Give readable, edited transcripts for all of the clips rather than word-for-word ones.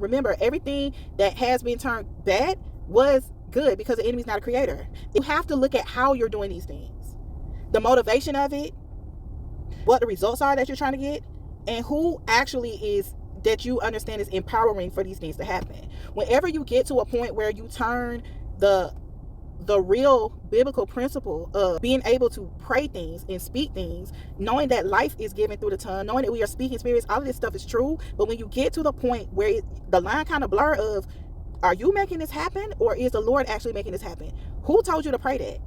Remember, everything that has been turned bad was good because the enemy's not a creator. You have to look at how you're doing these things, the motivation of it, what the results are that you're trying to get, and who actually is that you understand is empowering for these things to happen. Whenever you get to a point where you turn the real biblical principle of being able to pray things and speak things, knowing that life is given through the tongue, knowing that we are speaking spirits, all of this stuff is true. But when you get to the point where the line kind of blur of, are you making this happen or is the Lord actually making this happen? Who told you to pray that?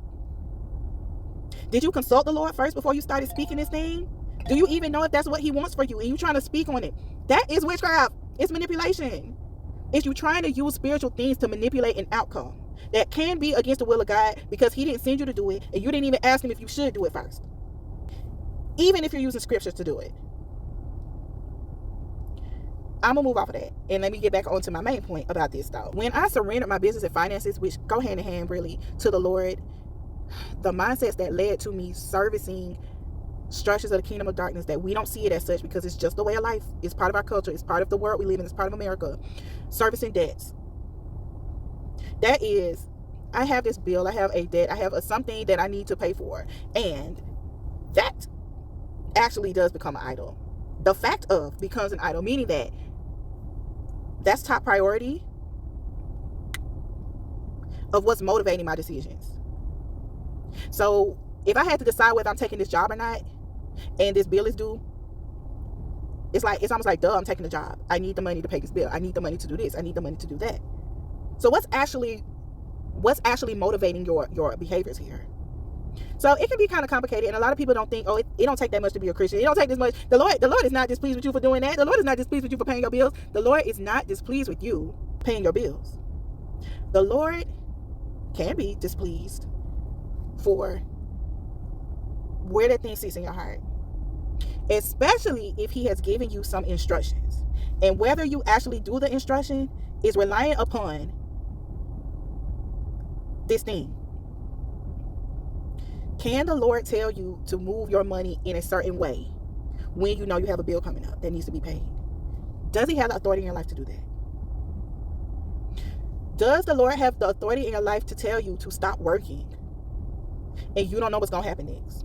Did you consult the Lord first before you started speaking this thing? Do you even know if that's what he wants for you and you trying to speak on it? That is witchcraft. It's manipulation. It's you trying to use spiritual things to manipulate an outcome that can be against the will of God because he didn't send you to do it and you didn't even ask him if you should do it first. Even if you're using scriptures to do it. I'm gonna move off of that and let me get back onto my main point about this though. When I surrendered my business and finances, which go hand in hand really, to the Lord, the mindsets that led to me servicing structures of the kingdom of darkness that we don't see it as such because it's just the way of life. It's part of our culture. It's part of the world we live in. It's part of America. Servicing debts. That is, I have this bill. I have a debt. I have something that I need to pay for. And that actually does become an idol. The fact of becomes an idol, meaning that that's top priority of what's motivating my decisions. So if I had to decide whether I'm taking this job or not, and this bill is due, it's almost like, duh, I'm taking the job. I need the money to pay this bill. I need the money to do this. I need the money to do that. So what's actually motivating your behaviors here? So it can be kind of complicated, and a lot of people don't think, oh, it don't take that much to be a Christian. It don't take this much. The Lord is not displeased with you for doing that. The Lord is not displeased with you for paying your bills. The Lord is not displeased with you paying your bills. The Lord can be displeased for where that thing sits in your heart, especially if he has given you some instructions, and whether you actually do the instruction is reliant upon this thing. Can the Lord tell you to move your money in a certain way when you know you have a bill coming up that needs to be paid? Does he have the authority in your life to do that? Does the Lord have the authority in your life to tell you to stop working and you don't know what's going to happen next?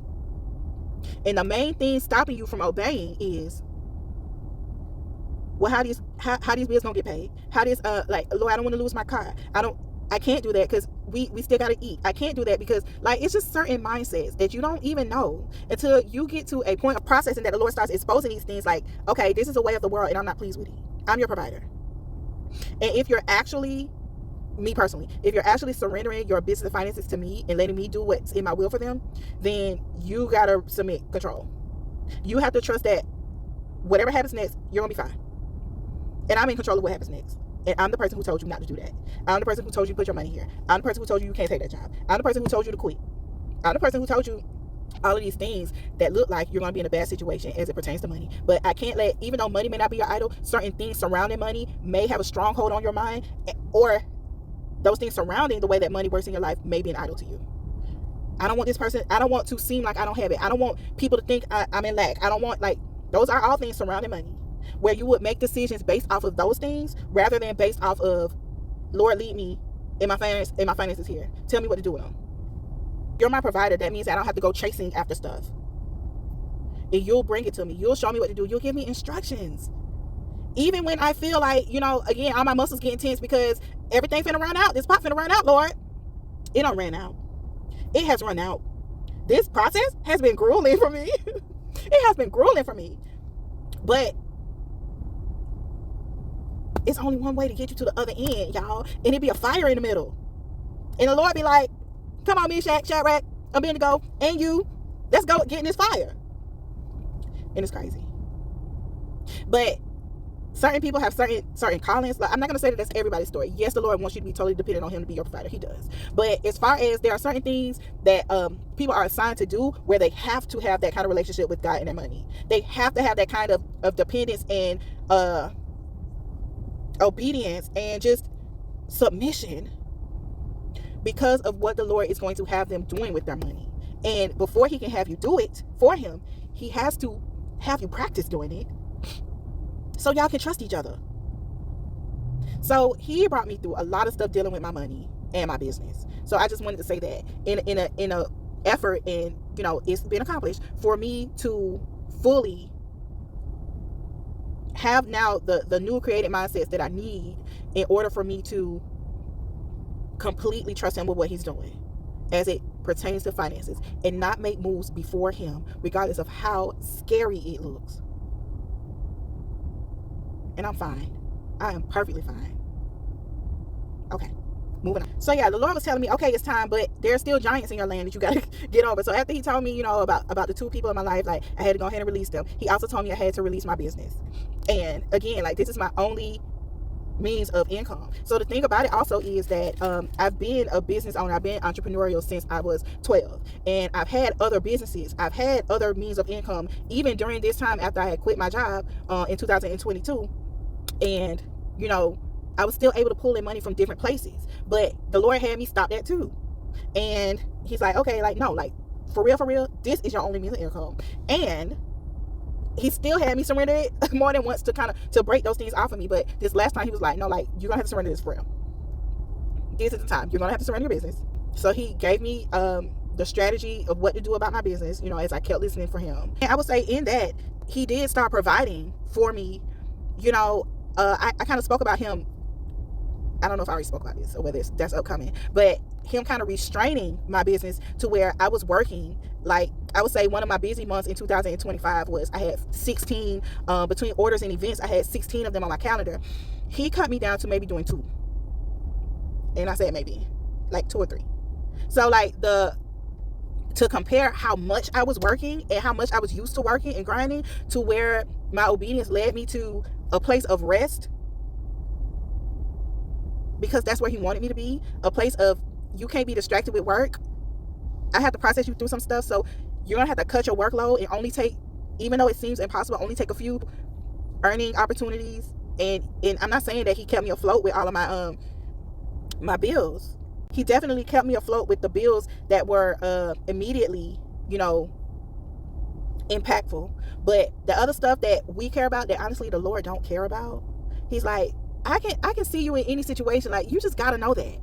And the main thing stopping you from obeying is, well, how these bills gonna get paid? How this Lord, I don't want to lose my car. I can't do that because we still gotta eat. I can't do that because it's just certain mindsets that you don't even know until you get to a point of processing that the Lord starts exposing these things like, okay, this is a way of the world and I'm not pleased with it. I'm your provider. And if you're actually, me personally, if you're actually surrendering your business and finances to me and letting me do what's in my will for them, then you gotta submit control. You have to trust that whatever happens next, you're gonna be fine. And I'm in control of what happens next. And I'm the person who told you not to do that. I'm the person who told you to put your money here. I'm the person who told you you can't take that job. I'm the person who told you to quit. I'm the person who told you all of these things that look like you're going to be in a bad situation as it pertains to money. But I can't let, even though money may not be your idol, certain things surrounding money may have a stronghold on your mind, or those things surrounding the way that money works in your life may be an idol to you. I don't want this person, I don't want to seem like I don't have it. I don't want people to think I'm in lack. I don't want, those are all things surrounding money, where you would make decisions based off of those things rather than based off of, Lord, lead me in my finances here. Tell me what to do with them. You're my provider. That means I don't have to go chasing after stuff. And you'll bring it to me. You'll show me what to do. You'll give me instructions. Even when I feel like, again, all my muscles getting tense because everything finna run out. This pot finna run out, Lord. It don't run out. It has run out. This process has been grueling for me. It has been grueling for me. But it's only one way to get you to the other end, y'all. And it'd be a fire in the middle. And the Lord be like, come on, Meshach, Shadrach, Abednego, and you. Let's go get in this fire. And it's crazy. But certain people have certain callings. I'm not going to say that that's everybody's story. Yes, the Lord wants you to be totally dependent on him to be your provider. He does. But as far as there are certain things that people are assigned to do where they have to have that kind of relationship with God and their money. They have to have that kind of dependence and obedience and just submission because of what the Lord is going to have them doing with their money. And before he can have you do it for him, he has to have you practice doing it so y'all can trust each other. So he brought me through a lot of stuff dealing with my money and my business. So I just wanted to say that in a effort, and it's been accomplished for me to fully have now the new created mindsets that I need in order for me to completely trust him with what he's doing as it pertains to finances, and not make moves before him regardless of how scary it looks. And I'm fine. I am perfectly fine. Okay, moving on. So yeah, the Lord was telling me, okay, it's time, but there's still giants in your land that you gotta get over. So after he told me, about the two people in my life, like I had to go ahead and release them, he also told me I had to release my business. And again, like, this is my only means of income. So the thing about it also is that I've been a business owner, I've been entrepreneurial since I was 12, and I've had other businesses, I've had other means of income even during this time after I had quit my job in 2022. And I was still able to pull in money from different places, but the Lord had me stop that too. And he's like, okay, like, no, like, for real, this is your only means of income. And he still had me surrender it more than once to break those things off of me. But this last time he was like, no, like, you're gonna have to surrender this for real. This is the time. You're gonna have to surrender your business. So he gave me the strategy of what to do about my business, as I kept listening for him. And I would say in that, he did start providing for me. I kind of spoke about him. I don't know if I already spoke about this or whether that's upcoming, but him kind of restraining my business to where I was working. Like, I would say one of my busy months in 2025 was I had 16, between orders and events, I had 16 of them on my calendar. He cut me down to maybe doing 2. And I said maybe, like 2 or 3. So like to compare how much I was working and how much I was used to working and grinding to where my obedience led me to a place of rest, because that's where he wanted me to be, a place of, you can't be distracted with work. I have to process you through some stuff, so you're gonna have to cut your workload and only take, even though it seems impossible, only take a few earning opportunities. And I'm not saying that he kept me afloat with all of my bills. He definitely kept me afloat with the bills that were immediately impactful, but the other stuff that we care about, that honestly the Lord don't care about, he's like, I can see you in any situation. Like, you just gotta know that.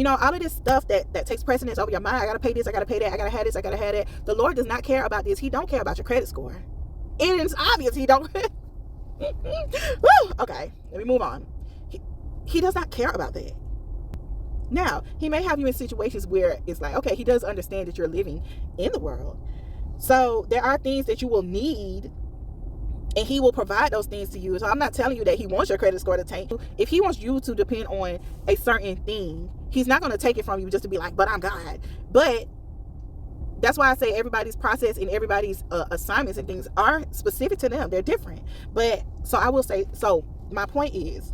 All of this stuff that takes precedence over your mind. I gotta pay this, I gotta pay that, I gotta have this, I gotta have that. The Lord does not care about this. He don't care about your credit score. And it's obvious he don't. Woo! Okay, let me move on. He does not care about that. Now, he may have you in situations where it's like, okay, he does understand that you're living in the world. So there are things that you will need, and he will provide those things to you. So I'm not telling you that he wants your credit score to tank. If he wants you to depend on a certain thing, he's not going to take it from you just to be like, but I'm God. But that's why I say everybody's process and everybody's assignments and things are specific to them. They're different. But so I will say, so my point is,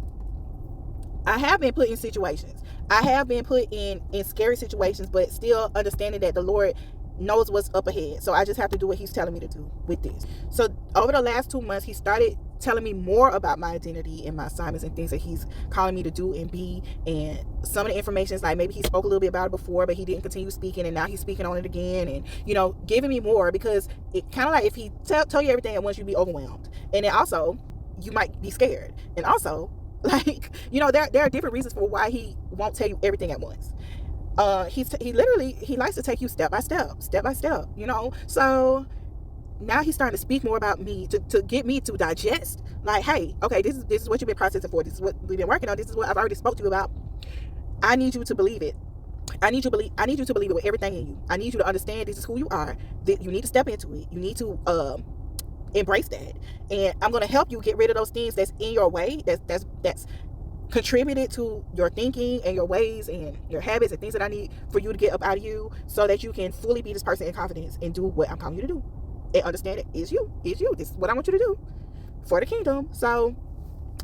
I have been put in situations. I have been put in scary situations, but still understanding that the Lord knows what's up ahead. So I just have to do what he's telling me to do with this. So over the last 2 months, he started telling me more about my identity and my assignments and things that he's calling me to do and be. And some of the information is like, maybe he spoke a little bit about it before, but he didn't continue speaking, and now he's speaking on it again, and giving me more, because it kind of like, if he tell you everything at once, you'd be overwhelmed, and then also you might be scared, and also like there are different reasons for why he won't tell you everything at once. He likes to take you step by step. So now he's starting to speak more about me to get me to digest, like, hey, okay, this is what you've been processing for. This is what we've been working on. This is what I've already spoke to you about. I need you to believe it. I need you to believe it with everything in you. I need you to understand this is who you are. That you need to step into it. You need to embrace that. And I'm going to help you get rid of those things that's in your way, that's contributed to your thinking and your ways and your habits and things that I need for you to get up out of you, so that you can fully be this person in confidence and do what I'm calling you to do, and understand it is you. This is what I want you to do for the kingdom. So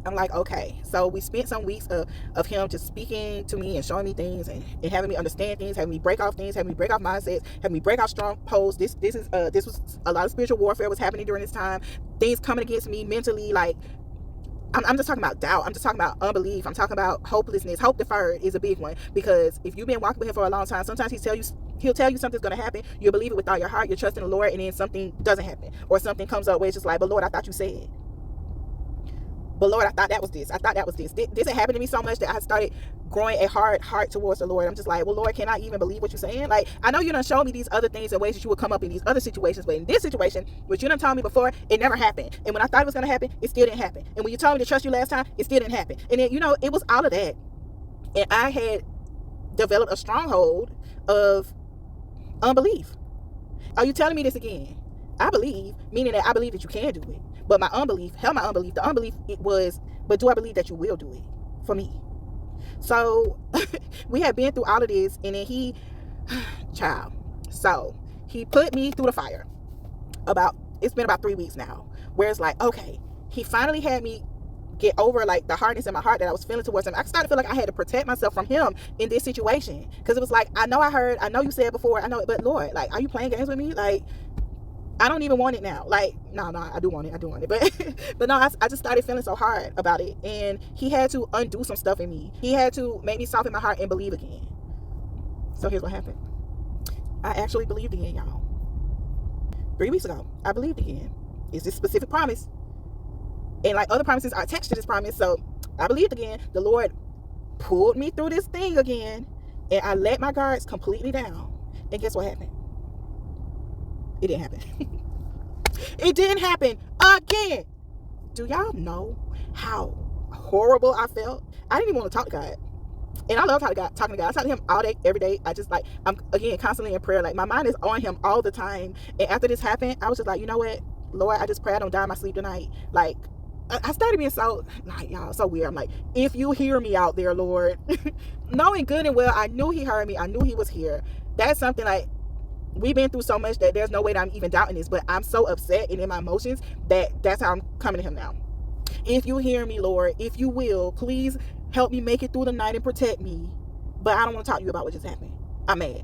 I'm like, okay. So we spent some weeks of him just speaking to me and showing me things and having me understand things, having me break off things, having me break off mindsets, having me break off strongholds. This was a lot of spiritual warfare was happening during this time. Things coming against me mentally, like, I'm just talking about doubt. I'm just talking about unbelief. I'm talking about hopelessness. Hope deferred is a big one, because if you've been walking with him for a long time, sometimes he'll tell you something's going to happen. You'll believe it with all your heart. You're trusting the Lord, and then something doesn't happen, or something comes up where it's just like, but Lord, I thought you said. But Lord, I thought that was this. I thought that was this. This had happened to me so much that I started growing a hard heart towards the Lord. I'm just like, well, Lord, can I even believe what you're saying? Like, I know you done showed me these other things and ways that you would come up in these other situations, but in this situation, which you done told me before, it never happened. And when I thought it was going to happen, it still didn't happen. And when you told me to trust you last time, it still didn't happen. And then, it was all of that. And I had developed a stronghold of unbelief. Are you telling me this again? I believe, meaning that I believe that you can do it. But my unbelief, the unbelief, it was, but do I believe that you will do it for me? So we had been through all of this, and then he put me through the fire. It's been about 3 weeks now, where it's like, okay, he finally had me get over like the hardness in my heart that I was feeling towards him. I started to feel like I had to protect myself from him in this situation, because it was like, I know you said before, I know it, but Lord, like, are you playing games with me? Like, I don't even want it now. Like, no, I do want it. But no, I just started feeling so hard about it. And he had to undo some stuff in me. He had to make me soften my heart and believe again. So here's what happened. I actually believed again, y'all. 3 weeks ago, I believed again. It's this specific promise. And like other promises are attached to this promise. So I believed again. The Lord pulled me through this thing again. And I let my guards completely down. And guess what happened? It didn't happen. It didn't happen again. Do y'all know how horrible I felt? I didn't even want to talk to God. And I love talking to God. I talk to him all day, every day. I'm again constantly in prayer. Like, my mind is on him all the time. And after this happened, I was just like, you know what, Lord, I just pray I don't die in my sleep tonight. Like, I started being so, like, y'all, so weird. I'm like, if you hear me out there, Lord, knowing good and well, I knew he heard me. I knew he was here. That's something like, we've been through so much that there's no way that I'm even doubting this, but I'm so upset and in my emotions that's how I'm coming to him now. If you hear me, Lord, if you will, please help me make it through the night and protect me. But I don't want to talk to you about what just happened. I'm mad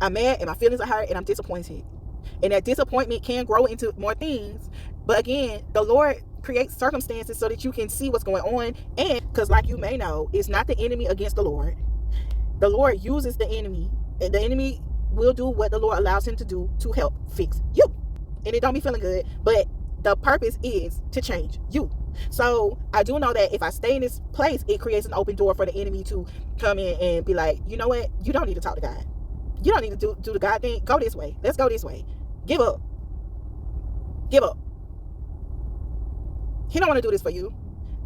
and my feelings are hurt and I'm disappointed. And that disappointment can grow into more things. But again, the Lord creates circumstances so that you can see what's going on. And because, like you may know, it's not the enemy against the Lord. The Lord uses the enemy, and the enemy will do what the Lord allows him to do to help fix you. And it don't be feeling good, but the purpose is to change you. So I do know that if I stay in this place, it creates an open door for the enemy to come in and be like, you know what, you don't need to talk to God. You don't need to do the God thing. Go this way. Let's go this way. Give up. He don't want to do this for you.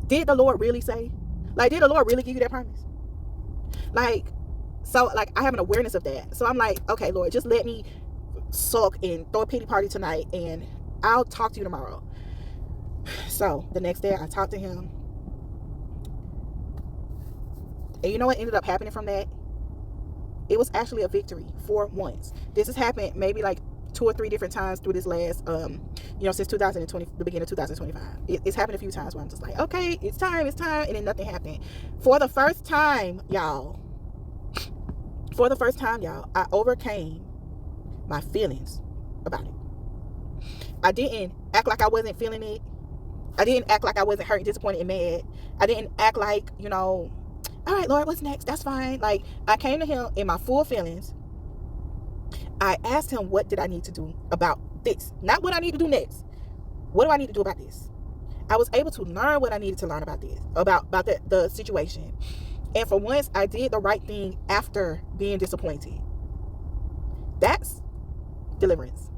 Did the Lord really say? Like, did the Lord really give you that promise? So I have an awareness of that. So I'm like, okay, Lord, just let me sulk and throw a pity party tonight, and I'll talk to you tomorrow. So the next day I talked to him. And you know what ended up happening from that? It was actually a victory for once. This has happened maybe like 2 or 3 different times through this last, since 2020, the beginning of 2025. It's happened a few times where I'm just like, okay, it's time, and then nothing happened. For the first time, y'all, I overcame my feelings about it. I didn't act like I wasn't feeling it. I didn't act like I wasn't hurt, disappointed, and mad. I didn't act like, all right, Lord, what's next? That's fine. Like, I came to him in my full feelings. I asked him, what did I need to do about this? Not what I need to do next. What do I need to do about this? I was able to learn what I needed to learn about this, about the situation. And for once, I did the right thing after being disappointed. That's deliverance.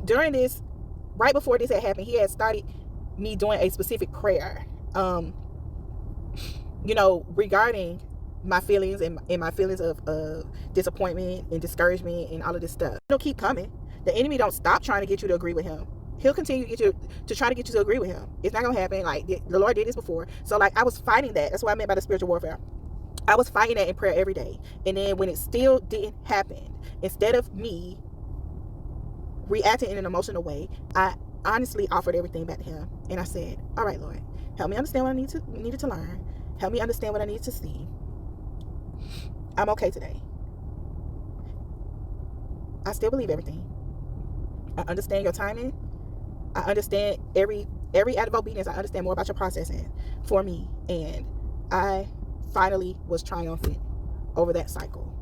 During this, right before this had happened, he had started me doing a specific prayer, regarding my feelings and my feelings of disappointment and discouragement and all of this stuff. It'll keep coming. The enemy don't stop trying to get you to agree with him. He'll continue to try to get you to agree with him. It's not gonna happen. Like, the Lord did this before. So like, I was fighting that. That's what I meant by the spiritual warfare. I was fighting that in prayer every day. And then when it still didn't happen, instead of me reacting in an emotional way, I honestly offered everything back to him. And I said, all right, Lord, help me understand what I needed to learn. Help me understand what I need to see. I'm okay today. I still believe everything. I understand your timing. I understand every act of obedience. I understand more about your processing for me. And I finally was triumphant over that cycle.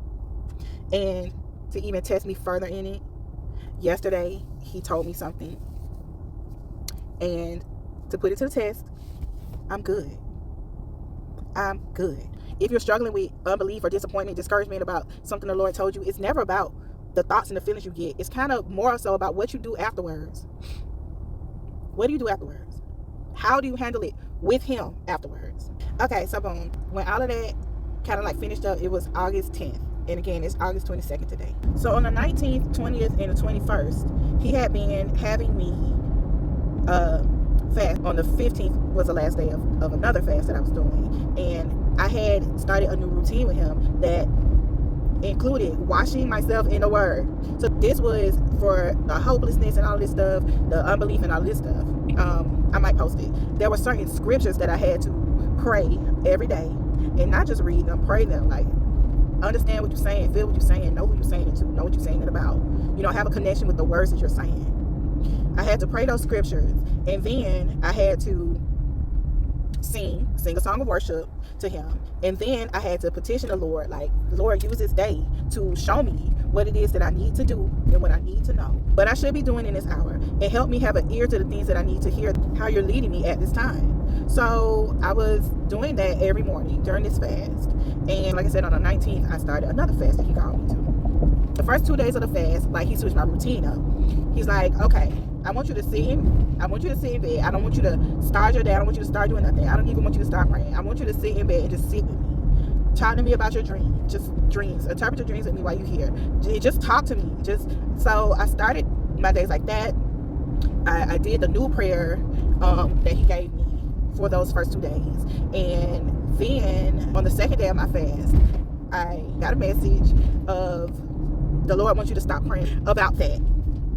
And to even test me further in it. Yesterday, he told me something. And to put it to the test, I'm good. I'm good. If you're struggling with unbelief or disappointment, discouragement about something the Lord told you, it's never about the thoughts and the feelings you get. It's kind of more so about what you do afterwards. What do you do afterwards? How do you handle it with him afterwards? Okay, so boom. When all of that kind of like finished up, it was August 10th. And again, it's August 22nd today. So on the 19th, 20th, and the 21st, he had been having me fast. On the 15th was the last day of another fast that I was doing. And I had started a new routine with him that included washing myself in the word. So this was for the hopelessness and all this stuff, the unbelief and all this stuff. I might post it. There were certain scriptures that I had to pray every day, and not just read them, pray them. Like, understand what you're saying, feel what you're saying, know who you're saying it to, know what you're saying it about. You know, have a connection with the words that you're saying. I had to pray those scriptures, and then I had to sing a song of worship to him, and then I had to petition the Lord, like, Lord, use this day to show me what it is that I need to do and what I need to know, but I should be doing in this hour, and help me have an ear to the things that I need to hear, how you're leading me at this time. So I was doing that every morning during this fast, and like I said, on the 19th I started another fast that he called me to. The first 2 days of the fast, like, he switched my routine up. He's like, okay, I want you to sit in bed. I don't want you to start your day. I don't want you to start doing nothing. I don't even want you to start praying. I want you to sit in bed and just sit with me. Talk to me about your dream. Just dreams. Interpret your dreams with me while you're here. Just talk to me. So I started my days like that. I did the new prayer that he gave me for those first 2 days. And then on the second day of my fast, I got a message of, the Lord wants you to stop praying about that.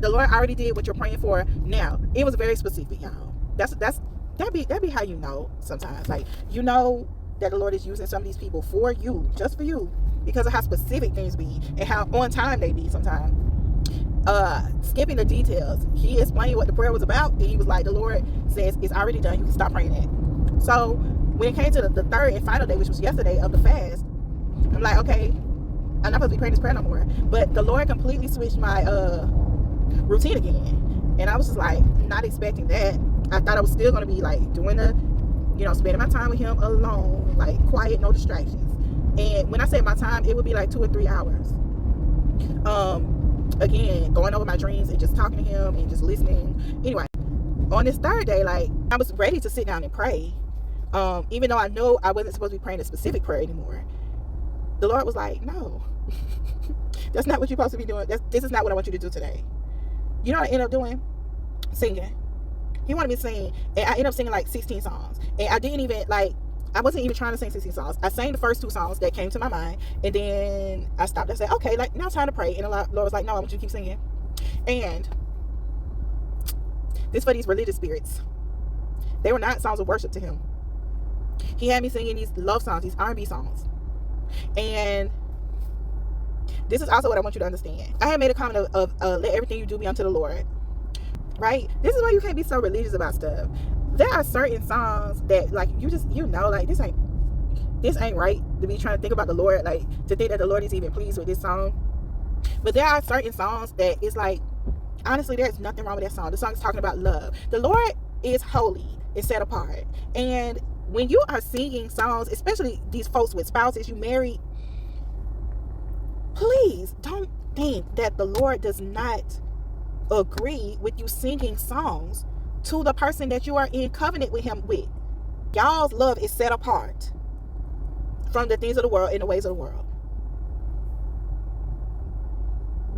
The Lord already did what you're praying for now. It was very specific, y'all. That'd be how you know sometimes. Like, you know that the Lord is using some of these people for you, just for you, because of how specific things be and how on time they be sometimes. Skipping the details, he explained what the prayer was about, and he was like, the Lord says it's already done. You can stop praying that. So when it came to the third and final day, which was yesterday of the fast, I'm like, okay, I'm not supposed to be praying this prayer no more. But the Lord completely switched my routine again, and I was just like not expecting that. I thought I was still going to be like doing spending my time with him alone, like quiet, no distractions. And when I say my time, it would be like 2 or 3 hours. Again, going over my dreams and just talking to him and just listening. Anyway, on this third day, like, I was ready to sit down and pray, even though I know I wasn't supposed to be praying a specific prayer anymore. The Lord was like, no, that's not what you're supposed to be doing. This is not what I want you to do today. You know what I ended up doing? Singing. He wanted me to sing, and I ended up singing like 16 songs. And I wasn't even trying to sing 16 songs. I sang the first 2 songs that came to my mind, and then I stopped and said, okay, like, now it's time to pray. And the Lord was like, no, I want you to keep singing. And this for these religious spirits. They were not songs of worship to him. He had me singing these love songs, these R&B songs. And this is also what I want you to understand. I had made a comment of let everything you do be unto the Lord. Right? This is why you can't be so religious about stuff. There are certain songs that, like, like, this ain't right to be trying to think about the Lord, like, to think that the Lord is even pleased with this song. But there are certain songs that it's like, honestly, there's nothing wrong with that song. The song is talking about love. The Lord is holy and set apart. And when you are singing songs, especially these folks with spouses you married, please don't think that the Lord does not agree with you singing songs to the person that you are in covenant with him with. Y'all's love is set apart from the things of the world and the ways of the world.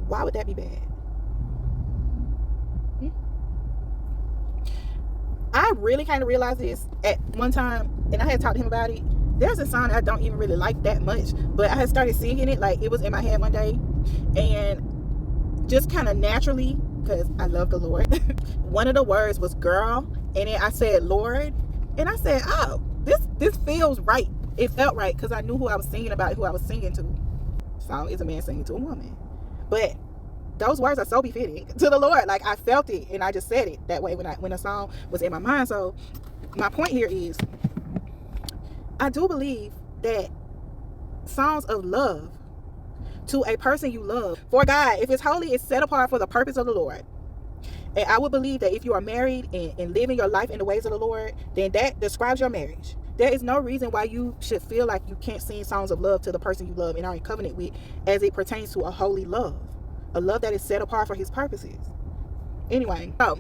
Why would that be bad? I really kind of realized this at one time, and I had talked to him about it. There's a song I don't even really like that much, but I had started singing it, like, it was in my head one day, and just kind of naturally, because I love the Lord, one of the words was girl, and then I said Lord, and I said, oh, this feels right. It felt right, because I knew who I was singing about, who I was singing to. Song is a man singing to a woman, but those words are so befitting to the Lord. Like, I felt it, and I just said it that way when a song was in my mind. So my point here is, I do believe that songs of love to a person you love. For God, if it's holy, it's set apart for the purpose of the Lord. And I would believe that if you are married and living your life in the ways of the Lord, then that describes your marriage. There is no reason why you should feel like you can't sing songs of love to the person you love and are in covenant with, as it pertains to a holy love, a love that is set apart for his purposes. Anyway, so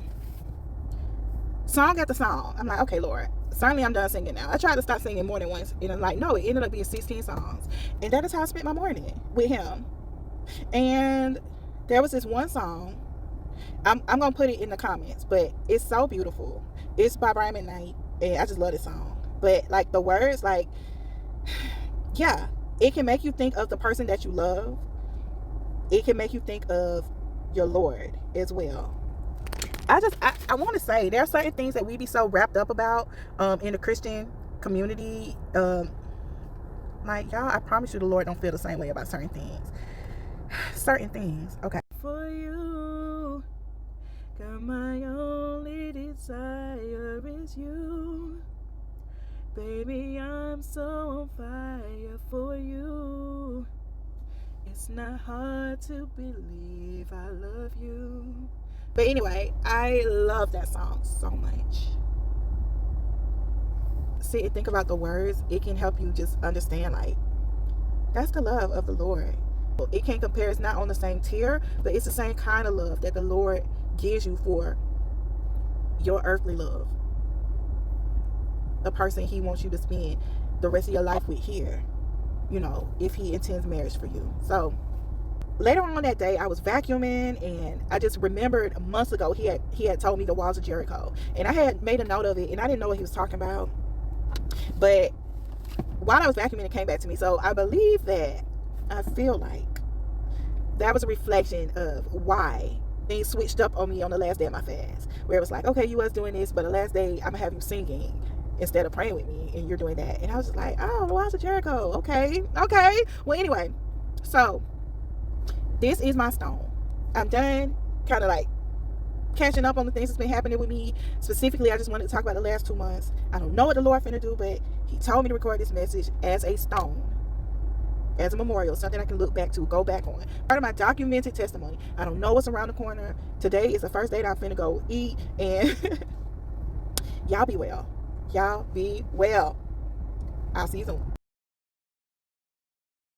song after song, I'm like, okay, Lord, certainly I'm done singing now. I tried to stop singing more than once, and I'm like, no, it ended up being 16 songs. And that is how I spent my morning with him. And there was this one song, I'm gonna put it in the comments, but it's so beautiful. It's by Brian McKnight, and I just love this song. But like the words, like, yeah, it can make you think of the person that you love. It can make you think of your Lord as well. I want to say there are certain things that we be so wrapped up about in the Christian community. Like, y'all, I promise you the Lord don't feel the same way about certain things. Certain things, okay. For you, God, my only desire is you. Baby, I'm so on fire for you. It's not hard to believe I love you. But anyway, I love that song so much. Sit and think about the words. It can help you just understand, like, that's the love of the Lord. It can't compare. It's not on the same tier, but it's the same kind of love that the Lord gives you for your earthly love. The person he wants you to spend the rest of your life with here, you know, if he intends marriage for you. So later on that day, I was vacuuming, and I just remembered months ago he had told me the walls of Jericho, and I had made a note of it, and I didn't know what he was talking about. But while I was vacuuming, it came back to me. So I believe that, I feel like that was a reflection of why things switched up on me on the last day of my fast, where it was like, okay, you was doing this, but the last day I'm gonna have you singing instead of praying with me, and you're doing that. And I was just like, oh, the walls of Jericho. Okay. Well, anyway, so this is my stone. I'm done kind of like catching up on the things that's been happening with me. Specifically, I just wanted to talk about the last 2 months. I don't know what the Lord finna do, but he told me to record this message as a stone, as a memorial, something I can look back to, go back on. Part of my documented testimony. I don't know what's around the corner. Today is the first day that I'm finna go eat, and y'all be well. Y'all be well. I'll see you soon.